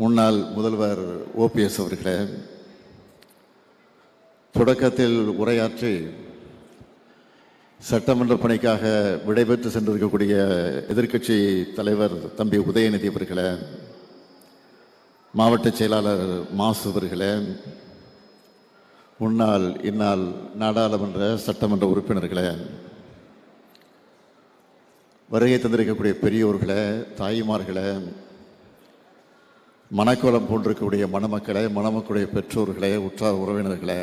முன்னாள் முதல்வர் ஓபிஎஸ் அவர்களே, தொடக்கத்தில் உரையாற்றி சட்டமன்ற பணிக்காக விடைபெற்று சென்றிருக்கக்கூடிய எதிர்க்கட்சி தலைவர் தம்பி உதயநிதி அவர்களே, மாவட்ட செயலாளர் மாசு அவர்களே, முன்னாள் இந்நாள் நாடாளுமன்ற சட்டமன்ற உறுப்பினர்களே, வருகை தந்திருக்கக்கூடிய பெரியோர்களே, தாய்மார்களே, மணக்கோலம் போன்றிருக்கக்கூடிய மணமக்களே, மணமக்களுடைய பெற்றோர்களே, உற்றார் உறவினர்களே,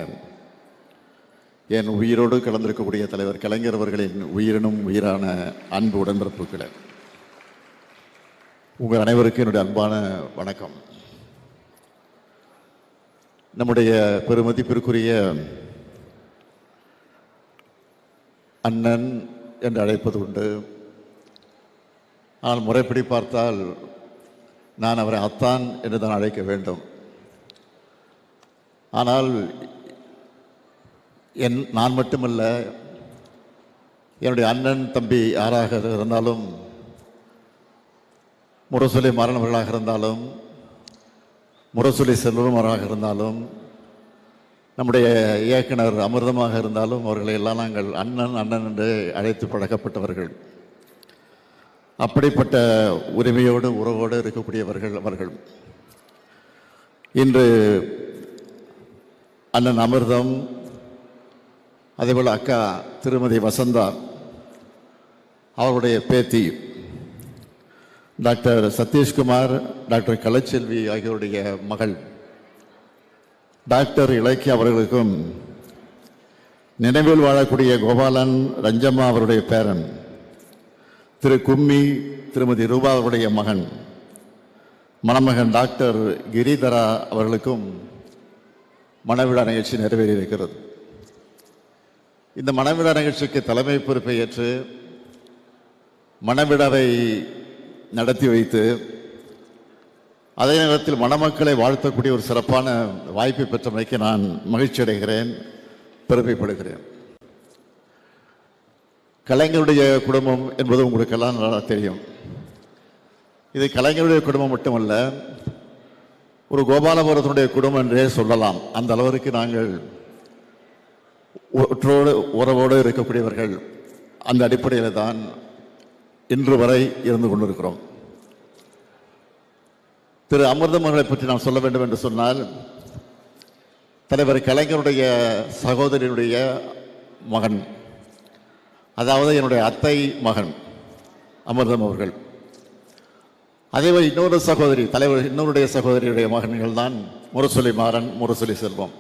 என் உயிரோடு கலந்திருக்கக்கூடிய தலைவர் கலைஞர் அவர்களின் உயிரினும் உயிரான அன்பு உடன்பிறப்புகளே, உங்கள் அனைவருக்கும் என்னுடைய அன்பான வணக்கம். நம்முடைய பெருமதிப்பிற்குரிய அண்ணன் என்று அழைப்பது உண்டு. ஆனால் முறைப்படி பார்த்தால் நான் அவரை அத்தான் என்று தான் அழைக்க வேண்டும். ஆனால் நான் மட்டுமல்ல, என்னுடைய அண்ணன் தம்பி யாராக இருந்தாலும், முரசொலி மாறனவர்களாக இருந்தாலும், முரசொலி செல்வமாக இருந்தாலும், நம்முடைய இயக்குனர் அமிர்தமாக இருந்தாலும், அவர்களை எல்லாம் நாங்கள் அண்ணன் அண்ணன் என்று அழைத்து பழக்கப்பட்டவர்கள். அப்படிப்பட்ட உரிமையோடு உறவோடு இருக்கக்கூடியவர்கள் அவர்கள். இன்று அண்ணன் அமிர்தம், அதேபோல் அக்கா திருமதி வசந்தா, அவருடைய பேத்தி டாக்டர் சதீஷ்குமார், டாக்டர் கலைச்செல்வி ஆகியோருடைய மகள் டாக்டர் இலக்கிய அவர்களுக்கும், நினைவில் வாழக்கூடிய கோபாலன் ரஞ்சம்மா அவருடைய பேரன் திரு கும்மி திருமதி ரூபா அவருடைய மகன் மணமகன் டாக்டர் கிரிதரா அவர்களுக்கும் மணவிழா நிகழ்ச்சி நிறைவேறியிருக்கிறது. இந்த மணவிழா நிகழ்ச்சிக்கு தலைமை பொறுப்பை ஏற்று மணவிழாவை நடத்தி வைத்து அதே நேரத்தில் மணமக்களை வாழ்த்தக்கூடிய ஒரு சிறப்பான வாய்ப்பை பெற்றமைக்கு நான் மகிழ்ச்சி அடைகிறேன், பெருமைப்படுகிறேன். கலைஞருடைய குடும்பம் என்பது உங்களுக்கெல்லாம் நல்லா தெரியும். இது கலைஞருடைய குடும்பம் மட்டுமல்ல, ஒரு கோபாலபுரத்தினுடைய குடும்பம் என்றே சொல்லலாம். அந்த அளவிற்கு நாங்கள் உறவோடு இருக்கக்கூடியவர்கள். அந்த அடிப்படையில் தான் இன்று வரை இருந்து கொண்டிருக்கிறோம். திரு அமிர்தம் அவர்களை பற்றி நான் சொல்ல வேண்டும் என்று சொன்னால், தலைவர் கலைஞருடைய சகோதரியுடைய மகன், அதாவது என்னுடைய அத்தை மகன் அமிர்தம் அவர்கள். அதேபோல் இன்னொரு சகோதரி, தலைவர் இன்னொருடைய சகோதரியுடைய மகன்கள் தான் முரசொலி மாறன், முரசொலி செல்வம்.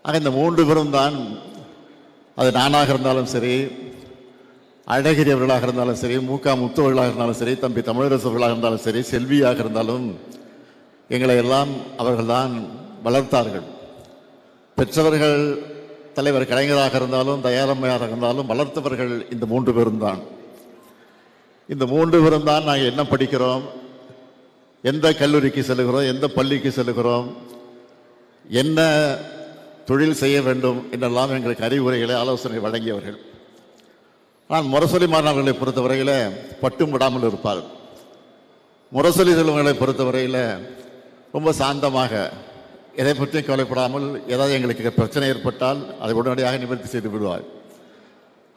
ஆக இந்த மூன்று பேரும் தான், அது நானாக இருந்தாலும் சரி, அழகிரி அவர்களாக இருந்தாலும் சரி, மூக்கா முத்துவர்களாக இருந்தாலும் சரி, தம்பி தமிழரசு அவர்களாக இருந்தாலும் சரி, செல்வியாக இருந்தாலும் எங்களை எல்லாம் அவர்கள்தான் வளர்த்தார்கள். பெற்றவர்கள் தலைவர் கலைஞராக இருந்தாலும், தயாரம்மையாக இருந்தாலும் வளர்த்தவர்கள் இந்த மூன்று பேரும் தான். இந்த மூன்று பேரும் தான் நாங்கள் என்ன படிக்கிறோம், எந்த கல்லூரிக்கு செல்லுகிறோம், எந்த பள்ளிக்கு செல்லுகிறோம், என்ன தொழில் செய்ய வேண்டும் என்றெல்லாம் எங்களுக்கு அறிவுரைகளை, ஆலோசனை வழங்கியவர்கள். ஆனால் முரசொலி மாணவர்களை பொறுத்தவரையில் பட்டும் விடாமல் இருப்பார். முரசொலி செல்வங்களை பொறுத்தவரையில் ரொம்ப சாந்தமாக, எதை பற்றியும் கவலைப்படாமல், ஏதாவது எங்களுக்கு பிரச்சனை ஏற்பட்டால் அதை உடனடியாக நிவர்த்தி செய்து விடுவார்.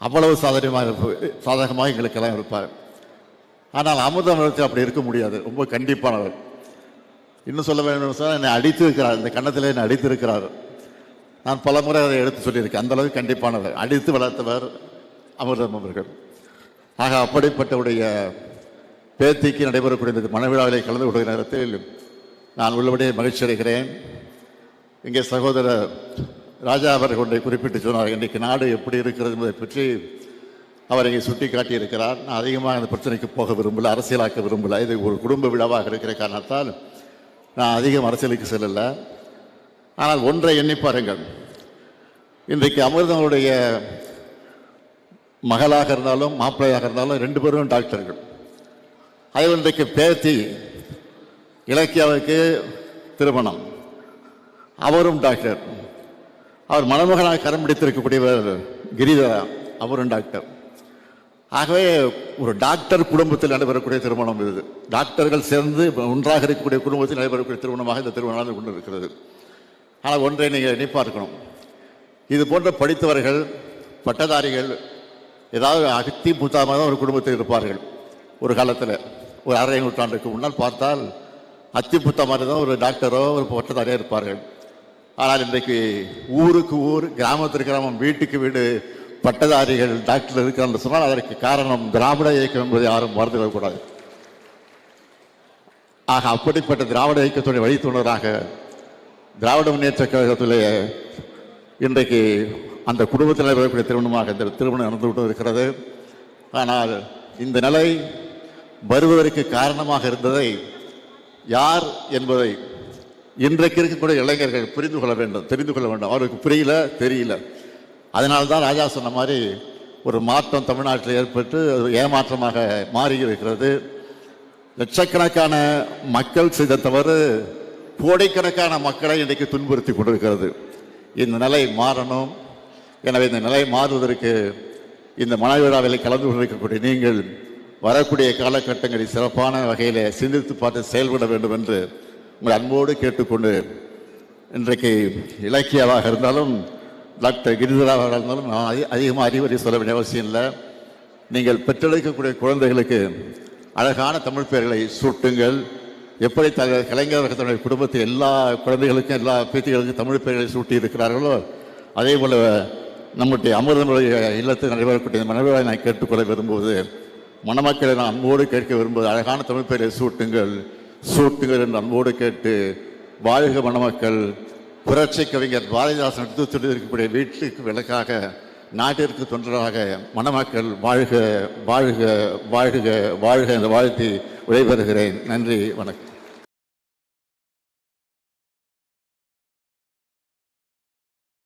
அவ்வளவு சாதகமாக எங்களுக்கெல்லாம் இருப்பார். ஆனால் அமிர்தம் அப்படி இருக்க முடியாது. ரொம்ப கண்டிப்பானவர். இன்னும் சொல்ல வேண்டும் சொன்னால், என்னை அடித்து இருக்கிறார், இந்த கன்னத்தில் என்னை அடித்திருக்கிறார். நான் பல முறை அதை எடுத்து சொல்லியிருக்கேன். அந்த அளவுக்கு கண்டிப்பானவர், அடித்து வளர்த்தவர் அமிர்தம் அவர்கள். ஆக அப்படிப்பட்டவுடைய பேத்திக்கு நடைபெறக்கூடிய இந்த மணவிழாவிலே கலந்து கொள்கிற நேரத்தில் நான் உள்ளபடியே மகிழ்ச்சி அடைகிறேன். இங்கே சகோதரர் ராஜா அவர்கள் ஒன்றை குறிப்பிட்டு சொன்னார். இன்றைக்கு நாடு எப்படி இருக்கிறது என்பதை பற்றி அவர் இங்கே சுட்டி காட்டியிருக்கிறார். நான் அதிகமாக அந்த பிரச்சனைக்கு போக விரும்பல, அரசியலாக்க விரும்பல. இது ஒரு குடும்ப விழாவாக இருக்கிற காரணத்தால் நான் அதிகம் அரசியலுக்கு செல்லலை. ஆனால் ஒன்றை எண்ணி பாருங்கள், இன்றைக்கு அமிர்தனுடைய மகளாக இருந்தாலும் மாப்பிள்ளையாக இருந்தாலும் ரெண்டு பேரும் டாக்டர்கள். அதில் இன்றைக்கு பேத்தி இலக்கியாவுக்கு திருமணம், அவரும் டாக்டர். அவர் மணமகனாக கரம் பிடித்திருக்கக்கூடியவர் கிரிதரா, அவரும் டாக்டர். ஆகவே ஒரு டாக்டர் குடும்பத்தில் நடைபெறக்கூடிய திருமணம் இது. டாக்டர்கள் சேர்ந்து ஒன்றாக இருக்கக்கூடிய குடும்பத்தில் நடைபெறக்கூடிய திருமணமாக இந்த திருமணம் நடந்து கொண்டு இருக்கிறது. ஆனால் ஒன்றை நீங்கள் எண்ணி பார்க்கணும், இது போன்ற படித்தவர்கள் பட்டதாரிகள் ஏதாவது அகத்தி புத்தாமாக தான் ஒரு குடும்பத்தில் இருப்பார்கள். ஒரு காலத்தில் ஒரு அரை நூற்றாண்டுக்கு முன்னால் பார்த்தால் அத்தி புத்தா மாதிரி தான் ஒரு டாக்டரோ ஒரு பட்டதாரியாக இருப்பார்கள். ஆனால் இன்றைக்கு ஊருக்கு ஊர், கிராமத்திற்கு கிராமம், வீட்டுக்கு வீடு பட்டதாரிகள் டாக்டர் இருக்கிறான்னு சொன்னால் அதற்கு காரணம் திராவிட இயக்கம் என்பதை யாரும் மறந்துவிடக்கூடாது. ஆக அப்படிப்பட்ட திராவிட இயக்கத்துடைய வழித்துணராக திராவிட முன்னேற்ற கழகத்திலே இன்றைக்கு அந்த குடும்பத்தில் வரக்கூடிய திருமணமாக இந்த திருமணம் நடந்து கொண்டு இருக்கிறது. ஆனால் இந்த நிலை வருவதற்கு காரணமாக இருந்ததை யார் என்பதை இன்றைக்கு இருக்கக்கூடிய இளைஞர்கள் புரிந்து கொள்ள வேண்டும், தெரிந்து கொள்ள வேண்டும். அவருக்கு புரியல, தெரியல. அதனால்தான் ராஜா சொன்ன மாதிரி ஒரு மாற்றம் தமிழ்நாட்டில் ஏற்பட்டு அது ஏமாற்றமாக மாறி இருக்கிறது. லட்சக்கணக்கான மக்கள் செய்த தவறு கோடிக்கணக்கான மக்களை இன்றைக்கு துன்புறுத்தி கொண்டிருக்கிறது. இந்த நிலை மாறணும். எனவே இந்த நிலை மாறுவதற்கு இந்த மனவிழாவில் கலந்து கொண்டிருக்கக்கூடிய நீங்கள் வரக்கூடிய காலகட்டங்களில் சிறப்பான வகையில் சிந்தித்து பார்த்து செயல்பட வேண்டும் என்று உங்கள் அன்போடு கேட்டுக்கொண்டு, இன்றைக்கு இலக்கியாவாக இருந்தாலும் டாக்டர் கிரிதராவாக இருந்தாலும் நான் அதிகமாக அறிவுரை சொல்ல வேண்டிய அவசியம் இல்லை. நீங்கள் பெற்றெடுக்கக்கூடிய குழந்தைகளுக்கு அழகான தமிழ் பெயர்களை சூட்டுங்கள். எப்படி கலைஞர் தன்னுடைய குடும்பத்தில் எல்லா குழந்தைகளுக்கும் எல்லா பேத்திகளுக்கும் தமிழ் பெயர்களை சூட்டி இருக்கிறார்களோ அதே போல் நம்முடைய அமிர்தமுடைய இல்லத்தில் நடைபெறக்கூடிய மனவிழாவை நான் கேட்டுக்கொள்ள விரும்புவது, மணமக்களை நான் அன்போடு கேட்க விரும்புவது, அழகான தமிழ் பெயரை சூட்டுங்கள் என்று அன்போடு கேட்டு, வாழ்க மணமக்கள். புரட்சி கவிஞர் பாரதிதாசன் எடுத்து சொல்லியிருக்கக்கூடிய வீட்டுக்கு விளக்காக, நாட்டிற்கு தொண்டராக மணமக்கள் வாழ்க வாழ்க வாழ்க வாழ்க என்று வாழ்த்தி விடைபெறுகிறேன். நன்றி, வணக்கம்.